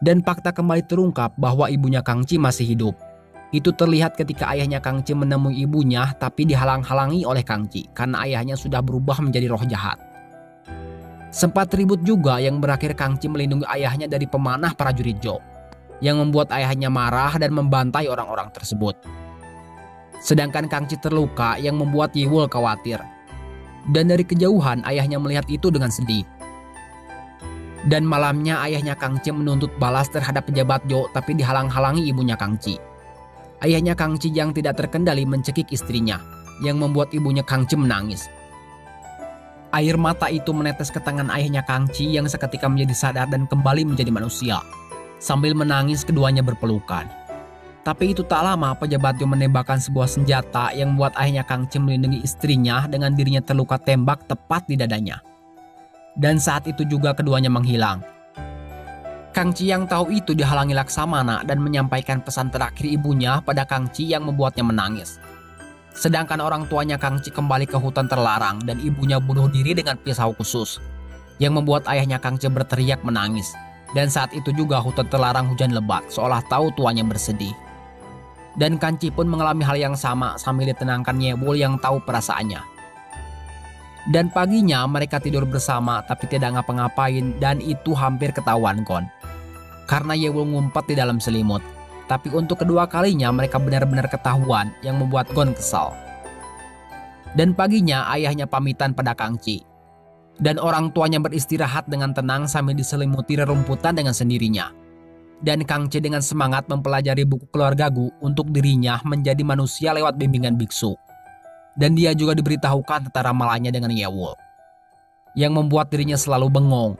Dan fakta kembali terungkap bahwa ibunya Kang Ci masih hidup. Itu terlihat ketika ayahnya Kang Ci menemui ibunya tapi dihalang-halangi oleh Kang Ci karena ayahnya sudah berubah menjadi roh jahat. Sempat ribut juga yang berakhir Kang Ci melindungi ayahnya dari pemanah prajurit Zhou, yang membuat ayahnya marah dan membantai orang-orang tersebut. Sedangkan Kang Ci terluka yang membuat Ye Wol khawatir. Dan dari kejauhan ayahnya melihat itu dengan sedih. Dan malamnya ayahnya Kang Ci menuntut balas terhadap pejabat Zhou tapi dihalang-halangi ibunya Kang Ci. Ayahnya Kang Ci yang tidak terkendali mencekik istrinya, yang membuat ibunya Kang Ci menangis. Air mata itu menetes ke tangan ayahnya Kang Ci yang seketika menjadi sadar dan kembali menjadi manusia. Sambil menangis keduanya berpelukan. Tapi itu tak lama pejabat Zhou menembakkan sebuah senjata yang membuat ayahnya Kang Ci melindungi istrinya dengan dirinya terluka tembak tepat di dadanya. Dan saat itu juga keduanya menghilang. Kang Ci yang tahu itu dihalangi Laksamana dan menyampaikan pesan terakhir ibunya pada Kang Ci yang membuatnya menangis. Sedangkan orang tuanya Kang Ci kembali ke hutan terlarang dan ibunya bunuh diri dengan pisau khusus, yang membuat ayahnya Kang Ci berteriak menangis. Dan saat itu juga hutan terlarang hujan lebat seolah tahu tuanya bersedih. Dan Kang Ci pun mengalami hal yang sama sambil ditenangkan Ye Wol yang tahu perasaannya. Dan paginya mereka tidur bersama tapi tidak ngapa-ngapain dan itu hampir ketahuan Gon. Karena Ye Wol ngumpet di dalam selimut. Tapi untuk kedua kalinya mereka benar-benar ketahuan yang membuat Gon kesal. Dan paginya ayahnya pamitan pada Kang Ci. Dan orang tuanya beristirahat dengan tenang sambil diselimuti rerumputan dengan sendirinya. Dan Kang Ci dengan semangat mempelajari buku keluarga Gu untuk dirinya menjadi manusia lewat bimbingan biksu. Dan dia juga diberitahukan tentang ramalannya dengan Ye Wol, yang membuat dirinya selalu bengong.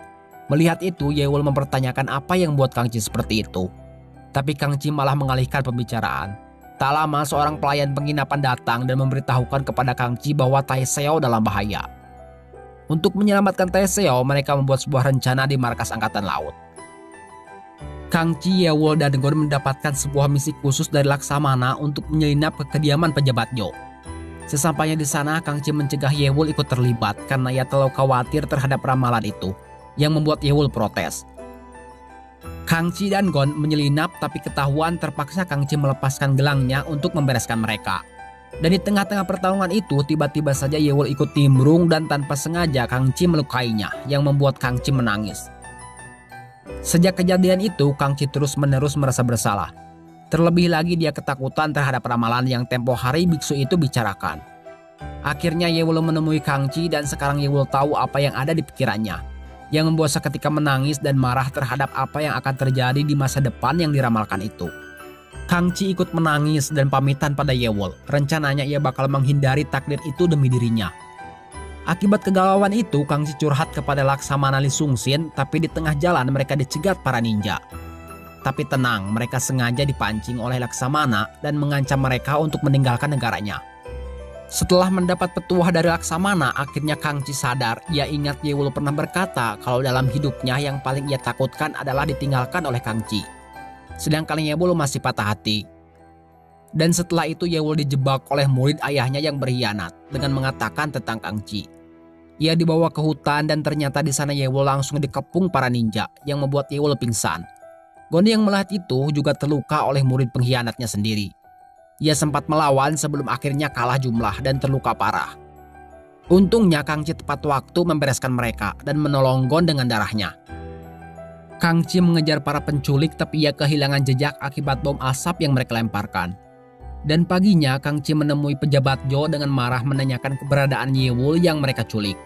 Melihat itu, Ye Wol mempertanyakan apa yang membuat Kang Ci seperti itu. Tapi Kang Ci malah mengalihkan pembicaraan. Tak lama seorang pelayan penginapan datang dan memberitahukan kepada Kang Ci bahwa Tai Seo dalam bahaya. Untuk menyelamatkan Tai Seo, mereka membuat sebuah rencana di markas Angkatan Laut. Kang Ci, Ye Wol, dan Gon mendapatkan sebuah misi khusus dari Laksamana untuk menyelinap ke kediaman pejabat Zhou. Sesampainya di sana, Kang Ci mencegah Ye Wol ikut terlibat karena ia terlalu khawatir terhadap ramalan itu, yang membuat Ye Wol protes. Kang Ci dan Gon menyelinap tapi ketahuan terpaksa Kang Ci melepaskan gelangnya untuk membereskan mereka. Dan di tengah-tengah pertarungan itu tiba-tiba saja Ye Wol ikut nimbrung dan tanpa sengaja Kang Ci melukainya yang membuat Kang Ci menangis. Sejak kejadian itu Kang Ci terus-menerus merasa bersalah. Terlebih lagi dia ketakutan terhadap ramalan yang tempo hari biksu itu bicarakan. Akhirnya Ye Wol menemui Kang Ci dan sekarang Ye Wol tahu apa yang ada di pikirannya, yang membuat seketika menangis dan marah terhadap apa yang akan terjadi di masa depan yang diramalkan itu. Kang Ci ikut menangis dan pamitan pada Ye Wol. Rencananya ia bakal menghindari takdir itu demi dirinya. Akibat kegalauan itu, Kang Ci curhat kepada Laksamana Li Sungsin, tapi di tengah jalan mereka dicegat para ninja. Tapi tenang, mereka sengaja dipancing oleh Laksamana dan mengancam mereka untuk meninggalkan negaranya. Setelah mendapat petuah dari Laksamana, akhirnya Kang Ci sadar. Ia ingat Ye Wol pernah berkata kalau dalam hidupnya yang paling ia takutkan adalah ditinggalkan oleh Kang Ci. Sedangkan Ye Wol masih patah hati. Dan setelah itu Ye Wol dijebak oleh murid ayahnya yang berkhianat dengan mengatakan tentang Kang Ci. Ia dibawa ke hutan dan ternyata di sana Ye Wol langsung dikepung para ninja yang membuat Ye Wol pingsan. Gon yang melihat itu juga terluka oleh murid pengkhianatnya sendiri. Ia sempat melawan sebelum akhirnya kalah jumlah dan terluka parah. Untungnya Kang Ci tepat waktu membereskan mereka dan menolong Gon dengan darahnya. Kang Ci mengejar para penculik tapi ia kehilangan jejak akibat bom asap yang mereka lemparkan. Dan paginya Kang Ci menemui pejabat Zhou dengan marah menanyakan keberadaan Ye Wol yang mereka culik.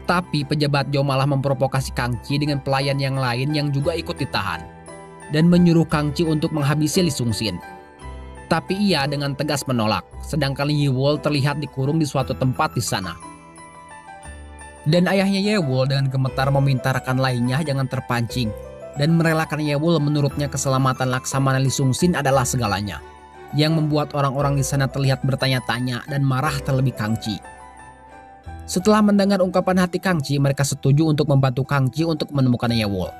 Tapi pejabat Zhou malah memprovokasi Kang Ci dengan pelayan yang lain yang juga ikut ditahan. Dan menyuruh Kang Ci untuk menghabisi Li Sungsin. Tapi ia dengan tegas menolak, sedangkan Ye Wol terlihat dikurung di suatu tempat di sana. Dan ayahnya Ye Wol dengan gemetar meminta rekan lainnya jangan terpancing. Dan merelakan Ye Wol menurutnya keselamatan Laksamana Li Sungsin adalah segalanya. Yang membuat orang-orang di sana terlihat bertanya-tanya dan marah terlebih Kang Ci. Setelah mendengar ungkapan hati Kang Ci, mereka setuju untuk membantu Kang Ci untuk menemukan Ye Wol.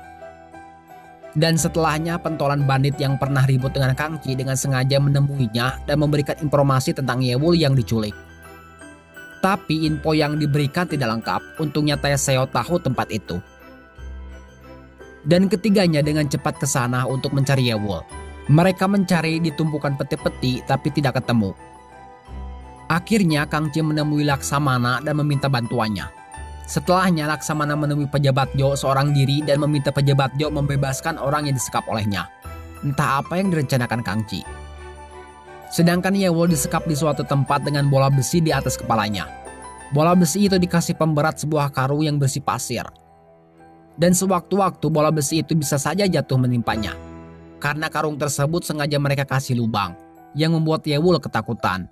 Dan setelahnya pentolan bandit yang pernah ribut dengan Kang Ci dengan sengaja menemuinya dan memberikan informasi tentang Ye Wol yang diculik. Tapi info yang diberikan tidak lengkap, untungnya Tai Seo tahu tempat itu. Dan ketiganya dengan cepat ke sana untuk mencari Yewol. Mereka mencari di tumpukan peti-peti tapi tidak ketemu. Akhirnya Kangci menemui Laksamana dan meminta bantuannya. Setelahnya Laksamana menemui pejabat Jo seorang diri dan meminta pejabat Jo membebaskan orang yang disekap olehnya. Entah apa yang direncanakan Kangci. Sedangkan Yewol disekap di suatu tempat dengan bola besi di atas kepalanya. Bola besi itu dikasih pemberat sebuah karung yang berisi pasir. Dan sewaktu-waktu bola besi itu bisa saja jatuh menimpanya. Karena karung tersebut sengaja mereka kasih lubang, yang membuat Yewol ketakutan.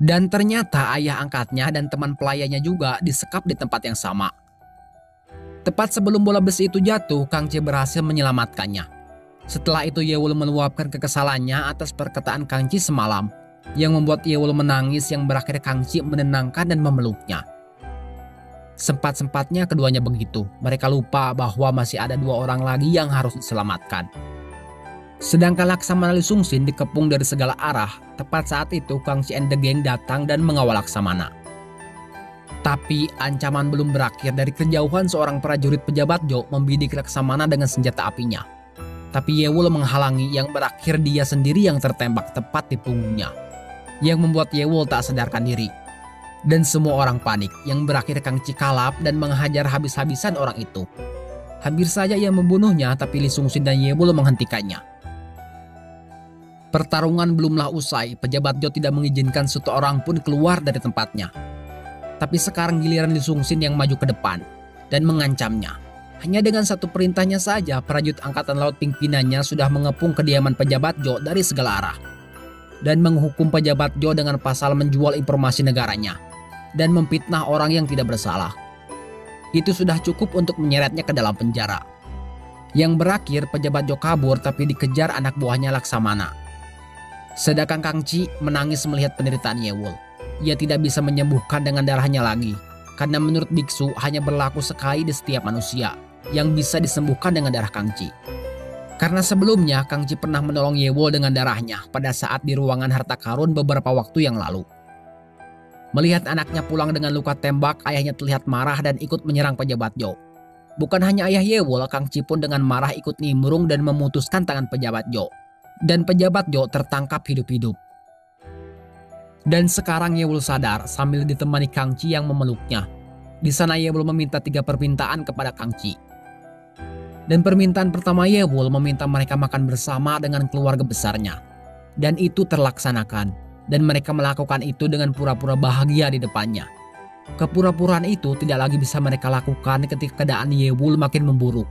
Dan ternyata ayah angkatnya dan teman pelayannya juga disekap di tempat yang sama. Tepat sebelum bola besi itu jatuh, Kangci berhasil menyelamatkannya. Setelah itu Yewol meluapkan kekesalannya atas perkataan Kangci semalam, yang membuat Yewol menangis yang berakhir Kangci menenangkan dan memeluknya. Sempat-sempatnya keduanya begitu, mereka lupa bahwa masih ada dua orang lagi yang harus diselamatkan. Sedangkan Laksamana Lisungsin dikepung dari segala arah. Tepat saat itu Kangci and the Gang datang dan mengawal Laksamana. Tapi ancaman belum berakhir. Dari kejauhan seorang prajurit pejabat Jo membidik Laksamana dengan senjata apinya. Tapi Yewol menghalangi, yang berakhir dia sendiri yang tertembak tepat di punggungnya. Yang membuat Yewol tak sadarkan diri. Dan semua orang panik, yang berakhir Kangci kalap dan menghajar habis-habisan orang itu. Hampir saja ia membunuhnya, tapi Lisungsin dan Yewol menghentikannya. Pertarungan belumlah usai, pejabat Jo tidak mengizinkan satu orang pun keluar dari tempatnya. Tapi sekarang giliran Lisungsin yang maju ke depan dan mengancamnya. Hanya dengan satu perintahnya saja, prajurit angkatan laut pimpinannya sudah mengepung kediaman pejabat Jo dari segala arah. Dan menghukum pejabat Jo dengan pasal menjual informasi negaranya dan memfitnah orang yang tidak bersalah. Itu sudah cukup untuk menyeretnya ke dalam penjara. Yang berakhir pejabat Jo kabur tapi dikejar anak buahnya Laksamana. Sedangkan Kangci menangis melihat penderitaan Yewol. Ia tidak bisa menyembuhkan dengan darahnya lagi, karena menurut biksu hanya berlaku sekali di setiap manusia yang bisa disembuhkan dengan darah Kangci. Karena sebelumnya Kangci pernah menolong Yewol dengan darahnya pada saat di ruangan harta karun beberapa waktu yang lalu. Melihat anaknya pulang dengan luka tembak, ayahnya terlihat marah dan ikut menyerang pejabat Jo. Bukan hanya ayah Yewol, Kangci pun dengan marah ikut nimbrung dan memutuskan tangan pejabat Jo. Dan pejabat Jo tertangkap hidup-hidup. Dan sekarang Yewol sadar sambil ditemani Kangci yang memeluknya. Di sana Yewol meminta 3 permintaan kepada Kangci. Dan permintaan pertama Yewol meminta mereka makan bersama dengan keluarga besarnya. Dan itu terlaksanakan. Dan mereka melakukan itu dengan pura-pura bahagia di depannya. Kepura-puraan itu tidak lagi bisa mereka lakukan ketika keadaan Yewol makin memburuk.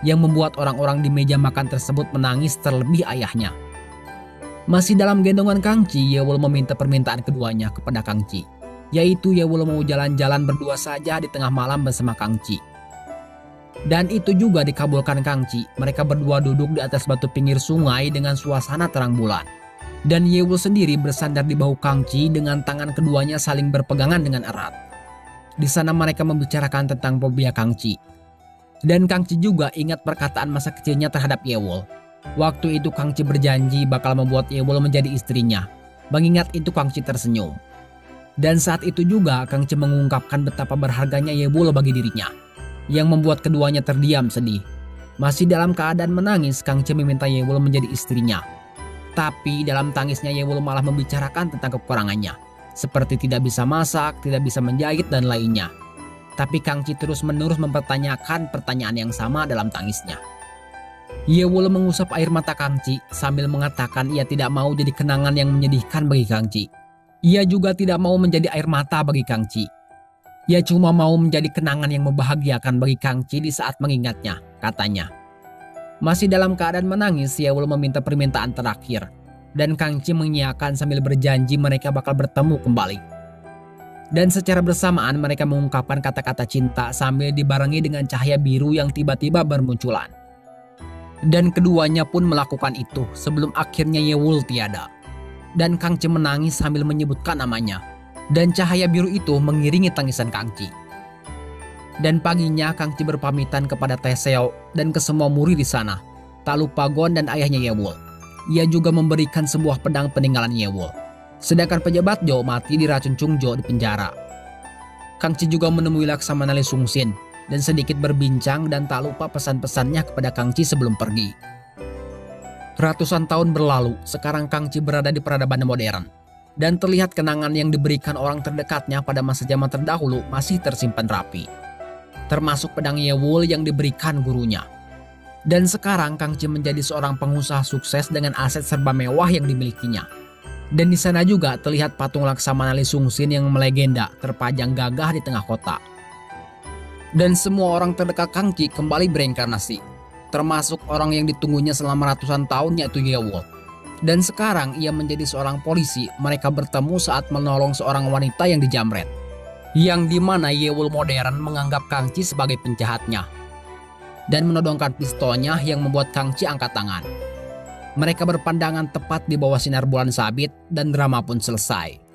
Yang membuat orang-orang di meja makan tersebut menangis terlebih ayahnya. Masih dalam gendongan Kangci, Yewol meminta permintaan keduanya kepada Kangci. Yaitu Yewol mau jalan-jalan berdua saja di tengah malam bersama Kangci. Dan itu juga dikabulkan Kangci. Mereka berdua duduk di atas batu pinggir sungai dengan suasana terang bulan. Dan Yewol sendiri bersandar di bahu Kangci dengan tangan keduanya saling berpegangan dengan erat. Di sana mereka membicarakan tentang fobia Kangci. Dan Kangci juga ingat perkataan masa kecilnya terhadap Yewol. Waktu itu Kangci berjanji bakal membuat Yewol menjadi istrinya. Mengingat itu Kangci tersenyum. Dan saat itu juga Kangci mengungkapkan betapa berharganya Yewol bagi dirinya. Yang membuat keduanya terdiam sedih. Masih dalam keadaan menangis, Kangci meminta Yewol menjadi istrinya. Tapi dalam tangisnya Yewol malah membicarakan tentang kekurangannya. Seperti tidak bisa masak, tidak bisa menjahit dan lainnya. Tapi Kangci terus-menerus mempertanyakan pertanyaan yang sama dalam tangisnya. Yewol mengusap air mata Kangci sambil mengatakan ia tidak mau jadi kenangan yang menyedihkan bagi Kangci. Ia juga tidak mau menjadi air mata bagi Kangci. Ia cuma mau menjadi kenangan yang membahagiakan bagi Kangci di saat mengingatnya, katanya. Masih dalam keadaan menangis, Yewol meminta permintaan terakhir. Dan Kangci mengiyakan sambil berjanji mereka bakal bertemu kembali. Dan secara bersamaan mereka mengungkapkan kata-kata cinta sambil dibarengi dengan cahaya biru yang tiba-tiba bermunculan. Dan keduanya pun melakukan itu sebelum akhirnya Yewol tiada. Dan Kangci menangis sambil menyebutkan namanya. Dan cahaya biru itu mengiringi tangisan Kangci. Dan paginya Kangci berpamitan kepada Teseo dan ke semua murid di sana. Tak lupa Gon dan ayahnya Yewol. Ia juga memberikan sebuah pedang peninggalan Yewol. Sedangkan pejabat Jo mati diracun Chungjo di penjara. Kangci juga menemui Laksamana Lisungsin dan sedikit berbincang dan tak lupa pesan-pesannya kepada Kang Ci sebelum pergi. Ratusan tahun berlalu, sekarang Kang Ci berada di peradaban modern. Dan terlihat kenangan yang diberikan orang terdekatnya pada masa zaman terdahulu masih tersimpan rapi. Termasuk pedang Yewul yang diberikan gurunya. Dan sekarang Kang Ci menjadi seorang pengusaha sukses dengan aset serba mewah yang dimilikinya. Dan di sana juga terlihat patung Laksamana Li Sungsin yang melegenda terpajang gagah di tengah kota. Dan semua orang terdekat Kang Ci kembali bereinkarnasi. Termasuk orang yang ditunggunya selama ratusan tahun yaitu Yewul. Dan sekarang ia menjadi seorang polisi. Mereka bertemu saat menolong seorang wanita yang dijamret. Yang dimana Yewul modern menganggap Kang Ci sebagai penjahatnya. Dan menodongkan pistolnya yang membuat Kang Ci angkat tangan. Mereka berpandangan tepat di bawah sinar bulan sabit dan drama pun selesai.